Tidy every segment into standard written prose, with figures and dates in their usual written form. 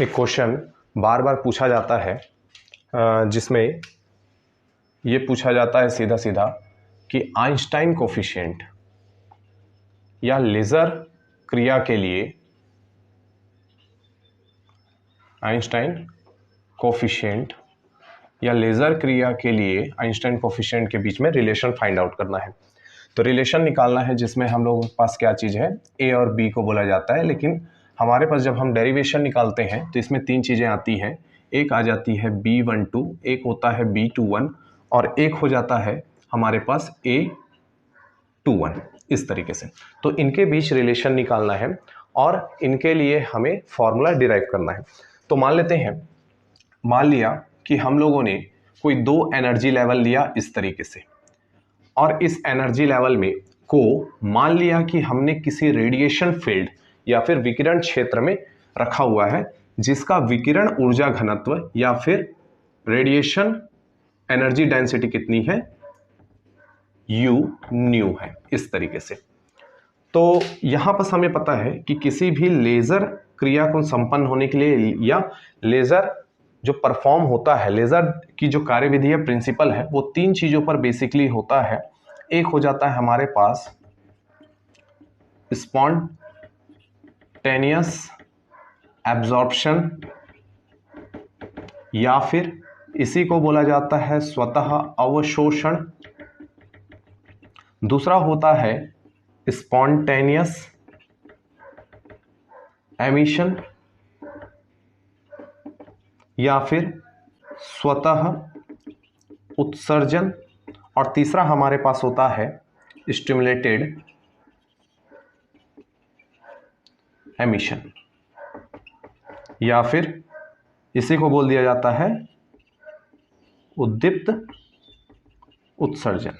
एक क्वेश्चन बार बार पूछा जाता है जिसमें ये पूछा जाता है सीधा सीधा कि आइंस्टाइन कोफिशिएंट या लेज़र क्रिया के लिए आइंस्टाइन कोफिशिएंट या लेज़र क्रिया के लिए आइंस्टाइन कोफिशिएंट के बीच में रिलेशन फाइंड आउट करना है। तो रिलेशन निकालना है जिसमें हम लोगों के पास क्या चीज़ है, ए और बी को बोला जाता है, लेकिन हमारे पास जब हम डेरिवेशन निकालते हैं तो इसमें तीन चीज़ें आती हैं। एक आ जाती है B12, एक होता है B21 और एक हो जाता है हमारे पास A21। इस तरीके से तो इनके बीच रिलेशन निकालना है और इनके लिए हमें फॉर्मूला डिराइव करना है। तो मान लेते हैं, मान लिया कि हम लोगों ने कोई दो एनर्जी लेवल लिया इस तरीके से, और इस एनर्जी लेवल में को मान लिया कि हमने किसी रेडिएशन फील्ड या फिर विकिरण क्षेत्र में रखा हुआ है जिसका विकिरण ऊर्जा घनत्व या फिर रेडिएशन एनर्जी डेंसिटी कितनी है, U न्यू है। इस तरीके से तो यहां पर हमें पता है कि किसी भी लेजर क्रिया को संपन्न होने के लिए या लेजर जो परफॉर्म होता है, लेजर की जो कार्यविधि है, प्रिंसिपल है, वो तीन चीजों पर बेसिकली होता है। एक हो जाता है हमारे पास स्पॉन्टेनियस एब्जॉर्प्शन या फिर इसी को बोला जाता है स्वतः अवशोषण। दूसरा होता है स्पॉन्टेनियस एमिशन या फिर स्वतः उत्सर्जन। और तीसरा हमारे पास होता है स्टिमुलेटेड एमिशन या फिर इसी को बोल दिया जाता है उद्दीप्त उत्सर्जन।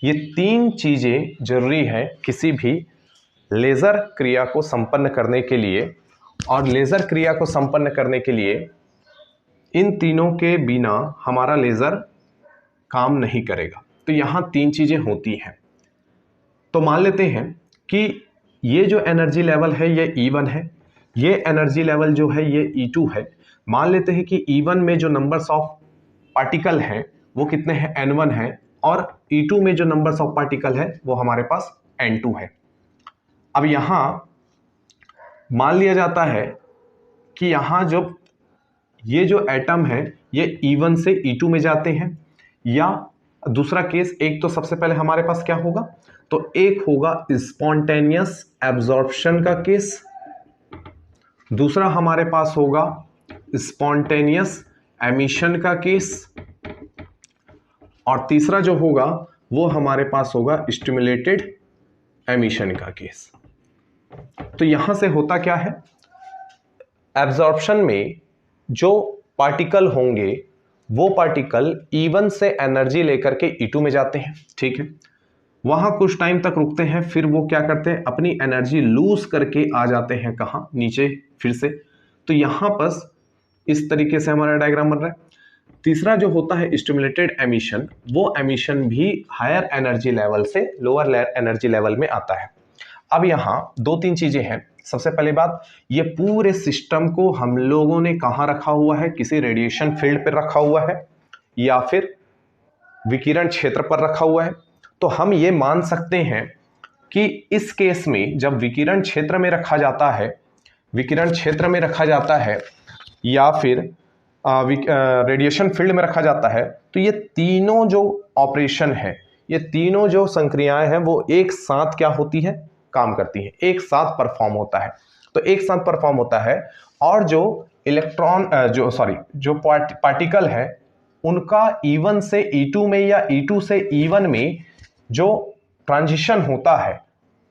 ये तीन चीजें जरूरी है किसी भी लेजर क्रिया को संपन्न करने के लिए, और लेजर क्रिया को संपन्न करने के लिए इन तीनों के बिना हमारा लेजर काम नहीं करेगा। तो यहां तीन चीजें होती हैं। तो मान लेते हैं कि ये जो एनर्जी लेवल है ये E1 है, ये एनर्जी लेवल जो है ये E2 है। मान लेते हैं कि E1 में जो नंबर्स ऑफ पार्टिकल हैं वो कितने हैं, N1 है, और E2 में जो नंबर्स ऑफ पार्टिकल है वो हमारे पास N2 है। अब यहां मान लिया जाता है कि यहां जो ये जो एटम है ये E1 से E2 में जाते हैं, या दूसरा केस, एक तो सबसे पहले हमारे पास क्या होगा, तो एक होगा स्पॉन्टेनियस एब्जॉर्प्शन का केस, दूसरा हमारे पास होगा स्पॉन्टेनियस एमिशन का केस, और तीसरा जो होगा वो हमारे पास होगा स्टिमुलेटेड एमिशन का केस। तो यहां से होता क्या है, एब्जॉर्प्शन में जो पार्टिकल होंगे वो पार्टिकल E1 से एनर्जी लेकर के E2 में जाते हैं, ठीक है, वहां कुछ टाइम तक रुकते हैं, फिर वो क्या करते हैं, अपनी एनर्जी लूज करके आ जाते हैं कहां, नीचे फिर से। तो यहां पर इस तरीके से हमारा डायग्राम बन रहा है। तीसरा जो होता है स्टिमुलेटेड एमिशन, वो एमिशन भी हायर एनर्जी लेवल से लोअर एनर्जी लेवल में आता है। अब यहां दो तीन चीजें हैं। सबसे पहली बात, ये पूरे सिस्टम को हम लोगों ने कहां रखा हुआ है, किसी रेडिएशन फील्ड पर रखा हुआ है या फिर विकिरण क्षेत्र पर रखा हुआ है। तो हम ये मान सकते हैं कि इस केस में जब विकिरण क्षेत्र में रखा जाता है, विकिरण क्षेत्र में रखा जाता है या फिर रेडिएशन फील्ड में रखा जाता है, तो ये तीनों जो ऑपरेशन है, ये तीनों जो संक्रियाएं हैं वो एक साथ क्या होती है, काम करती है, एक साथ परफॉर्म होता है। तो एक साथ परफॉर्म होता है, और जो इलेक्ट्रॉन जो पार्टिकल है उनका E1 से E2 में या E2 से E1 में जो ट्रांजिशन होता है,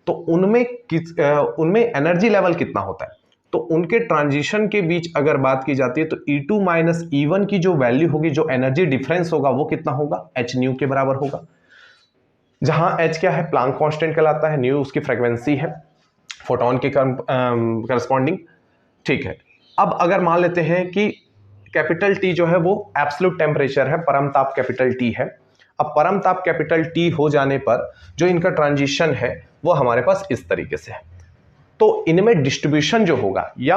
तो उनमें एनर्जी लेवल कितना होता है, तो उनके ट्रांजिशन के बीच अगर बात की जाती है तो E2 माइनस E1 की जो वैल्यू होगी, जो एनर्जी डिफरेंस होगा, वो कितना होगा, h न्यू के बराबर होगा, जहां h क्या है, प्लांक कांस्टेंट कहलाता है, न्यू उसकी फ्रीक्वेंसी है फोटोन के करस्पॉन्डिंग, ठीक है। अब अगर मान लेते हैं कि कैपिटल T जो है वो एब्सोल्यूट टेम्परेचर है, परम ताप कैपिटल T है। अब परम ताप कैपिटल T हो जाने पर जो इनका ट्रांजिशन है वो हमारे पास इस तरीके से है। तो इनमें डिस्ट्रीब्यूशन जो होगा या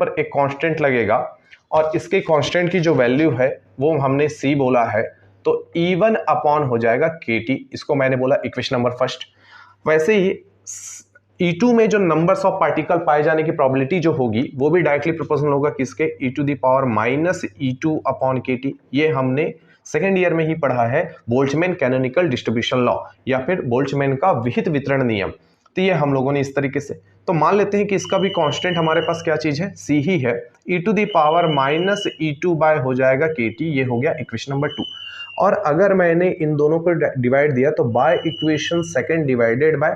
पर एक कांस्टेंट लगेगा और इसके कांस्टेंट की जो वैल्यू है वो हमने c बोला है, तो E1 अपॉन हो जाएगा KT। इसको मैंने बोला इक्वेशन नंबर फर्स्ट। वैसे ही E2 में जो नंबर्स ऑफ पार्टिकल पाए जाने की प्रोबेबिलिटी जो होगी वो भी डायरेक्टली प्रोपोर्शनल होगा किसके, e⁻⁻E2 अपॉन KT। ये हमने सेकेंड ईयर में ही पढ़ा है, बोल्ट्जमैन कैनोनिकल डिस्ट्रीब्यूशन लॉ या फिर बोल्ट्जमैन का विहित वितरण नियम। तो ये हम लोगों ने इस तरीके से, तो मान लेते हैं कि इसका भी कांस्टेंट हमारे पास क्या चीज है, c ही है। e⁻⁻E2 बाय हो जाएगा KT। ये हो गया इक्वेशन नंबर 2। और अगर मैंने इन दोनों को डिवाइड दिया तो by equation second divided by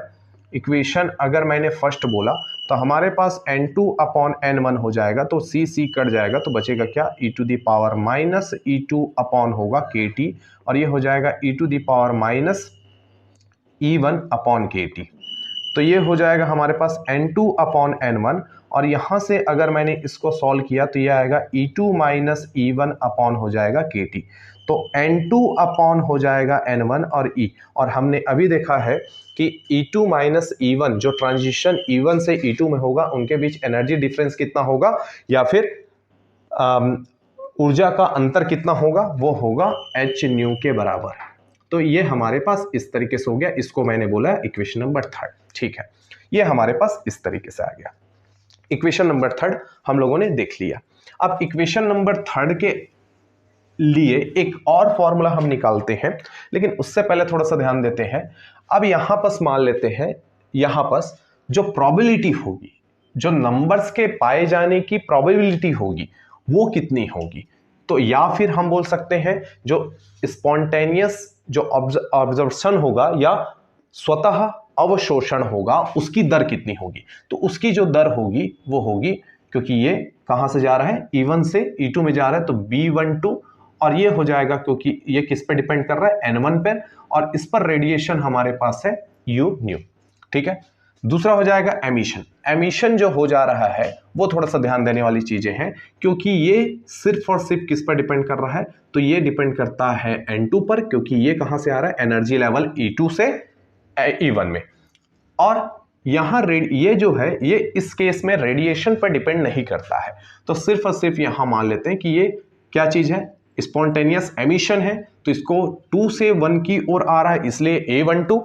equation अगर मैंने फर्स्ट बोला तो हमारे पास n2 अपॉन n1 हो जाएगा, तो c कट जाएगा तो बचेगा क्या, e⁻⁻E2 अपॉन होगा KT और ये हो जाएगा e⁻⁻E1 अपॉन KT। तो ये हो जाएगा हमारे पास n2 अपॉन n1 और यहाँ से अगर मैंने इसको सॉल्व किया तो ये आएगा E2-E1 अपॉन हो जाएगा KT। तो n2 अपॉन हो जाएगा n1 और E, और हमने अभी देखा है कि E2-E1 जो ट्रांजिशन E1 से E2 में होगा उनके बीच एनर्जी डिफरेंस कितना होगा या फिर ऊर्जा का अंतर कितना होगा, वो होगा h न्यू के बराबर। तो ये हमारे पास इस तरीके से हो गया, इसको मैंने बोला इक्वेशन नंबर थर्ड। ठीक है, ये हमारे पास इस तरीके से आ गया। इक्वेशन नंबर थर्ड हम लोगों ने देख लिया। अब इक्वेशन नंबर थर्ड के लिए एक और फॉर्मूला हम निकालते हैं, लेकिन उससे पहले थोड़ा सा ध्यान देते हैं। अब यहां पर मान लेते हैं, यहां पर जो प्रोबेबिलिटी होगी, जो नंबर्स के पाए जाने की प्रोबेबिलिटी होगी वो कितनी होगी, तो या फिर हम बोल सकते हैं जो स्पॉन्टेनियस जो ऑब्जर्वेशन होगा या स्वतः अवशोषण होगा उसकी दर कितनी होगी। तो उसकी जो दर होगी वो होगी, क्योंकि ये कहां से जा रहा है, E1 से E2 में जा रहा है, तो B12 और ये हो जाएगा क्योंकि ये किस पे डिपेंड कर रहा है, N1 पर, और इस पर रेडिएशन हमारे पास है U न्यू। ठीक है, दूसरा हो जाएगा एमिशन। एमिशन जो हो जा रहा है वो थोड़ा सा ध्यान देने वाली चीजें हैं, क्योंकि ये सिर्फ और सिर्फ किस पर डिपेंड कर रहा है, तो ये डिपेंड करता है N2 पर, क्योंकि ये कहां से आ रहा है, एनर्जी लेवल E2 से E1 में। और यहां ये जो है ये इस केस में रेडिएशन पर डिपेंड नहीं करता है, तो सिर्फ और सिर्फ यहां मान लेते हैं कि ये क्या चीज है, स्पॉन्टेनियस एमिशन है, तो इसको 2 से 1 की ओर आ रहा है इसलिए A12।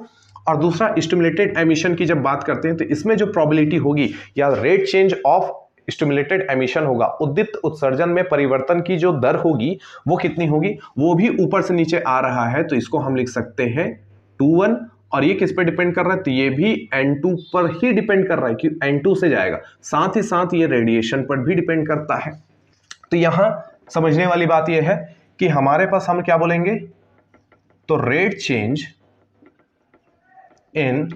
और दूसरा स्टिमुलेटेड एमिशन की जब बात करते हैं तो इसमें जो प्रोबेबिलिटी होगी या rate change of stimulated emission होगा, उद्दीप्त उत्सर्जन में परिवर्तन की जो दर होगी वो कितनी होगी, वो भी ऊपर से नीचे आ रहा है, तो इसको हम लिख सकते हैं 2-1। और ये किस पे डिपेंड कर रहा है, तो ये भी N2 पर ही डिपेंड कर रहा है कि N2 से जाएगा, साथ ही साथ ये रेडिएशन पर भी डिपेंड करता है। तो यहां समझने वाली बात यह है कि हमारे पास हम क्या बोलेंगे, तो rate change in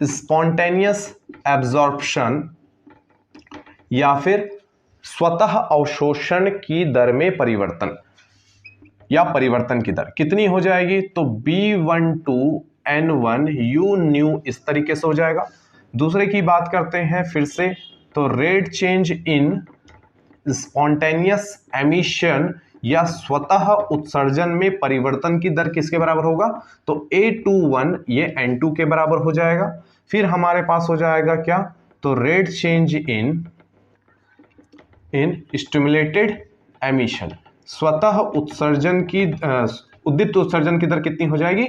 spontaneous absorption या फिर स्वतः अवशोषण की दर में परिवर्तन या परिवर्तन की दर कितनी हो जाएगी, तो B12 N1 U न्यू इस तरीके से हो जाएगा। दूसरे की बात करते हैं फिर से, तो rate change in spontaneous emission या स्वतः उत्सर्जन में परिवर्तन की दर किसके बराबर होगा, तो A21 ये N2 के बराबर हो जाएगा। फिर हमारे पास हो जाएगा क्या, तो rate change in stimulated emission, स्वतः उत्सर्जन की उद्दीप्त उत्सर्जन की दर कितनी हो जाएगी,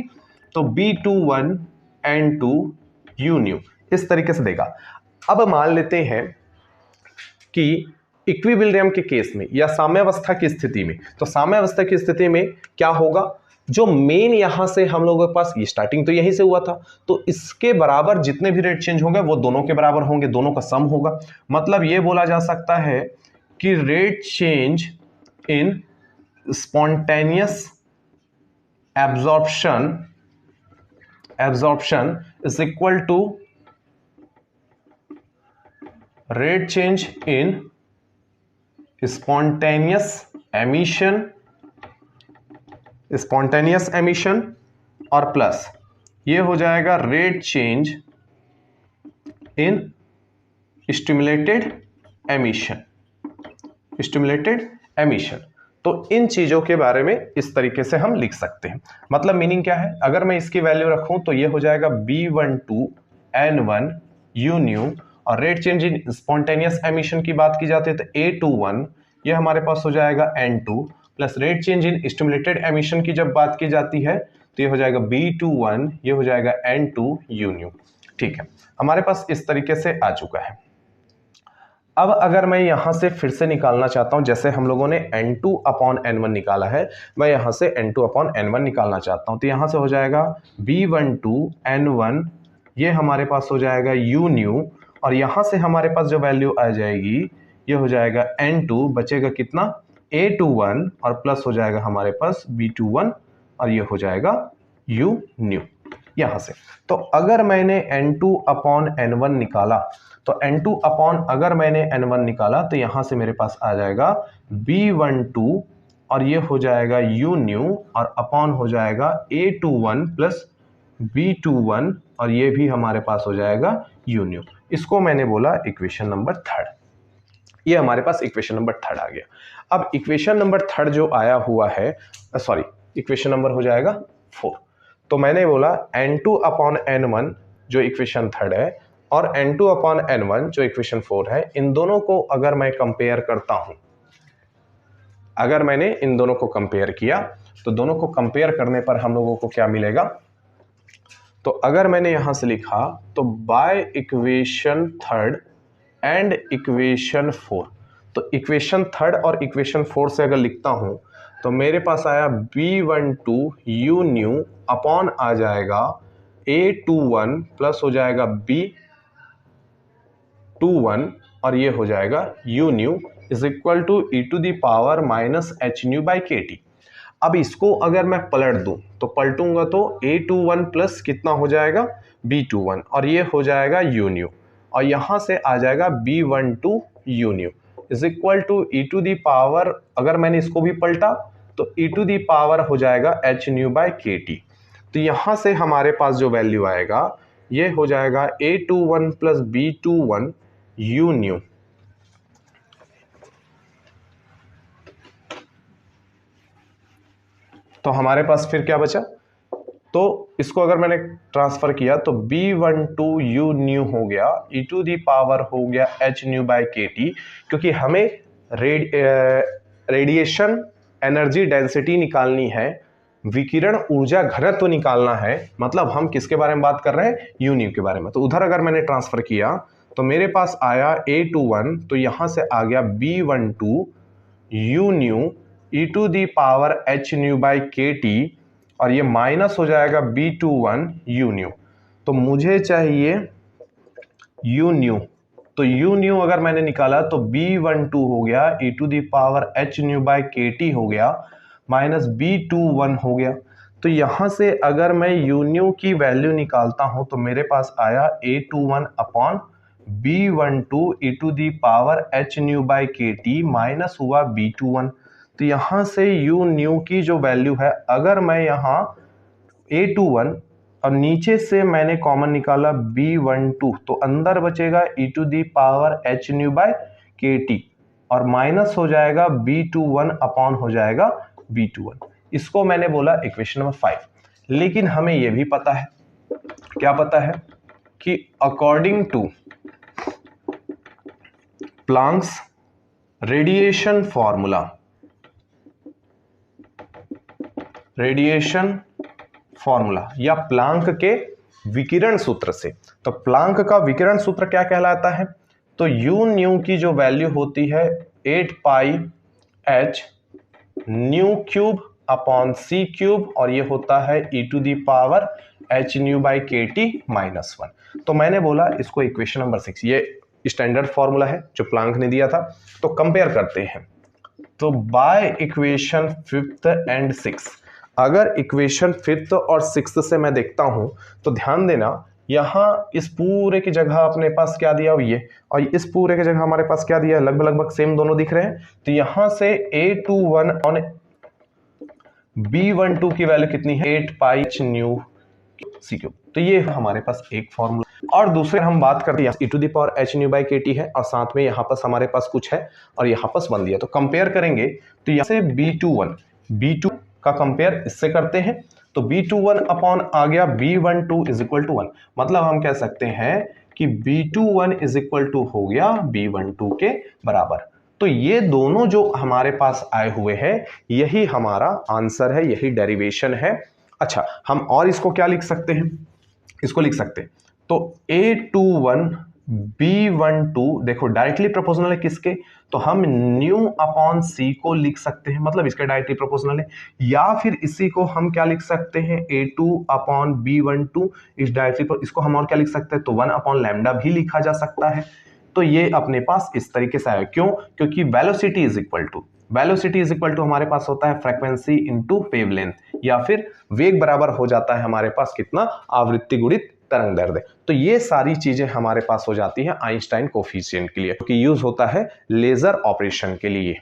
तो B21 N2 U न्यू इस तरीके से देगा। अब मान लेते हैं कि इक्विलिब्रियम के केस में या साम्यावस्था की स्थिति में, तो साम्यावस्था की स्थिति में क्या होगा, जो मेन यहां से हम लोगों के पास ये स्टार्टिंग तो यहीं से हुआ था, तो इसके बराबर जितने भी रेट चेंज होंगे वो दोनों के बराबर होंगे, दोनों का सम होगा। मतलब ये बोला जा सकता है कि rate change in spontaneous absorption is equal to rate change in spontaneous emission और प्लस ये हो जाएगा rate change in stimulated emission. तो इन चीजों के बारे में इस तरीके से हम लिख सकते हैं। मतलब मीनिंग क्या है, अगर मैं इसकी वैल्यू रखूं तो ये हो जाएगा B12 N1 U न्यू, और rate change in spontaneous emission की बात की जाती है तो A21 ये हमारे पास हो जाएगा N2 plus rate change in stimulated emission की जब बात की जाती है तो ये हो जाएगा B21 ये हो जाएगा N2 U न्यू। ठीक है, हमारे पास इस तरीके से आ चुका है। अब अगर मैं यहां से फिर से निकालना चाहता हूं, जैसे हम लोगों ने N2 अपॉन N1 निकाला है, मैं यहां से N2 अपॉन N1 निकालना चाहता हूं, तो यहां से हो जाएगा B12 N1 ये हमारे पास हो जाएगा U न्यू, और यहां से हमारे पास जो वैल्यू आ जाएगी ये हो जाएगा N2, बचेगा कितना A21 और प्लस हो जाएगा हमारे पास B21 और ये हो जाएगा U न्यू यहां से। तो अगर मैंने N2 अपॉन N1 निकाला तो N2 अपॉन अगर मैंने N1 निकाला तो यहां से मेरे पास आ जाएगा B12 और ये हो जाएगा U न्यू और अपॉन हो जाएगा A21 प्लस B21 और ये भी हमारे पास हो जाएगा U न्यू। इसको मैंने बोला इक्वेशन नंबर थर्ड। ये हमारे पास इक्वेशन नंबर थर्ड आ गया। अब इक्वेशन नंबर थर्ड जो आया हुआ है, सॉरी इक्वेशन नंबर हो जाएगा 4। तो मैंने बोला N2 अपॉन N1 जो इक्वेशन थर्ड है और N2 अपॉन N1 जो इक्वेशन 4 है, इन दोनों को अगर मैं कंपेयर करता हूं, अगर मैंने इन दोनों को कंपेयर किया तो दोनों को कंपेयर करने पर हम लोगों को क्या मिलेगा, तो अगर मैंने यहां से लिखा तो by equation third and equation 4, तो इक्वेशन थर्ड और इक्वेशन 4 से अगर लिखता हूं तो मेरे पास आया B12 U न्यू अपॉन आ जाएगा A21 प्लस हो जाएगा B21 और ये हो जाएगा U nu is equal to e to the power minus h nu by KT। अब इसको अगर मैं पलट दूं तो पलटूंगा तो A21 प्लस कितना हो जाएगा B21 और ये हो जाएगा U न्यू और यहां से आ जाएगा B12 U nu is equal to e to the power, अगर मैंने इसको भी पलटा तो e टू दी पावर हो जाएगा h न्यू बाई KT। तो यहां से हमारे पास जो वैल्यू आएगा ये हो जाएगा A21 plus B21 U nu. तो हमारे पास फिर क्या बचा, तो इसको अगर मैंने ट्रांसफर किया तो B12 U न्यू हो गया e टू दी पावर हो गया h न्यू बाई KT, क्योंकि हमें रेडिएशन एनर्जी डेंसिटी निकालनी है, विकिरण ऊर्जा घनत्व निकालना है, मतलब हम किसके बारे में बात कर रहे हैं, U न्यू के बारे में। तो उधर अगर मैंने ट्रांसफर किया तो मेरे पास आया A21, तो यहां से आ गया B12 U nu e to the power h nu by KT और ये माइनस हो जाएगा B21 U न्यू। तो मुझे चाहिए U न्यू, तो U न्यू अगर मैंने निकाला तो B12 हो गया e to the power h nu by KT हो गया माइनस B21 हो गया। तो यहां से अगर मैं U न्यू की वैल्यू निकालता हूं तो मेरे पास आया A21 upon B12 e to the power h nu by KT minus हुआ B21। तो यहां से U न्यू की जो वैल्यू है, अगर मैं यहां A21 और नीचे से मैंने कॉमन निकाला B12 तो अंदर बचेगा e to the power h nu by KT और माइनस हो जाएगा B21 अपॉन हो जाएगा B21। इसको मैंने बोला इक्वेशन नंबर 5। लेकिन हमें यह भी पता है, क्या पता है, कि according to Planck's radiation formula या प्लांक के विकिरण सूत्र से, तो प्लांक का विकिरण सूत्र क्या कहलाता है, तो U न्यू की जो वैल्यू होती है 8 pi h nu cube upon C cube और ये होता है e to the power h nu by KT minus 1। तो मैंने बोला इसको इक्वेशन नंबर 6, ये स्टैंडर्ड फॉर्मूला है जो प्लांक ने दिया था। तो कंपेयर करते हैं, तो बाय इक्वेशन 5th एंड 6 अगर इक्वेशन 5th और 6th से मैं देखता हूं तो ध्यान देना, यहां इस पूरे की जगह अपने पास क्या दिया हुआ ये, और इस पूरे की जगह हमारे पास क्या दिया है, लगभग लगभग सेम दोनों दिख रहे हैं। तो यहां से A21 ऑन B12 की वैल्यू कितनी है, 8 pi h new c cube. तो ये हमारे पास एक फॉर्मूला। और दूसरे हम बात करते हैं e to the power h nu by kt है, और साथ में यहाँ पास हमारे पास कुछ है और यहाँ पास 1 दिया। तो कंपेयर करेंगे तो यहाँ से B2 का कंपेयर इससे करते हैं, तो B21 अपॉन आ गया B12 इज इक्वल टू 1। मतलब हम कह सकते हैं कि B21 इज इक्वल टू हो गया B12 के बराबर। तो ये दोनों जो हमारे पास आए हुए हैं यही हमारा आंसर है, यही डेरिवेशन है। अच्छा, हम और इसको क्या लिख सकते हैं, इसको लिख सकते हैं तो A21 B12 देखो डायरेक्टली प्रोपोर्शनल है किसके, तो हम न्यू अपॉन सी को लिख सकते हैं, मतलब इसके डायरेक्टली प्रोपोर्शनल है। या फिर इसी को हम क्या लिख सकते हैं, A2 अपॉन B12 इस डायरेक्टली, इसको हम और क्या लिख सकते हैं, तो 1 अपॉन लैम्डा भी लिखा जा सकता है। तो ये अपने पास इस तरीके से आया, क्यों, क्योंकि वेलोसिटी इज इक्वल टू हमारे पास होता है फ्रीक्वेंसी इनटू वेवलेंथ, या फिर वेग बराबर हो जाता है हमारे पास कितना, आवृत्ति गुणित तरंग दैर्ध्य। तो ये सारी चीजें हमारे पास हो जाती है आइंस्टाइन कोफिशिएंट के लिए, क्योंकि यूज होता है लेजर ऑपरेशन के लिए।